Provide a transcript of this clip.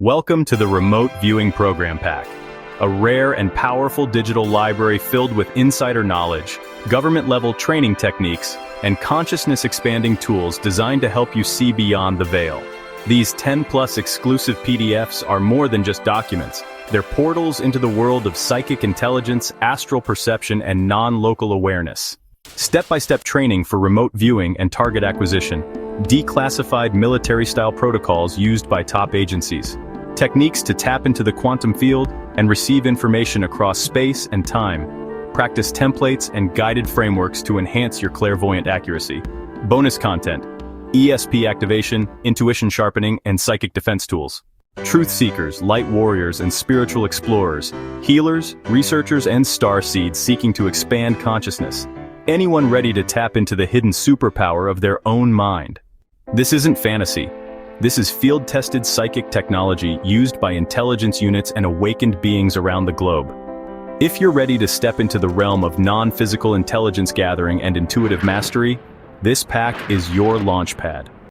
Welcome to the Remote Viewing Program Pack, a rare and powerful digital library filled with insider knowledge, government-level training techniques, and consciousness-expanding tools designed to help you see beyond the veil. These 10-plus exclusive PDFs are more than just documents. They're portals into the world of psychic intelligence, astral perception, and non-local awareness. Step-by-step training for remote viewing and target acquisition, declassified military-style protocols used by top agencies, techniques to tap into the quantum field and receive information across space and time, practice templates and guided frameworks to enhance your clairvoyant accuracy, bonus content, ESP activation, intuition sharpening, and psychic defense tools, truth seekers, light warriors, and spiritual explorers, healers, researchers, and star seeds seeking to expand consciousness, anyone ready to tap into the hidden superpower of their own mind. This isn't fantasy. This is field-tested psychic technology used by intelligence units and awakened beings around the globe. If you're ready to step into the realm of non-physical intelligence gathering and intuitive mastery, this pack is your launchpad.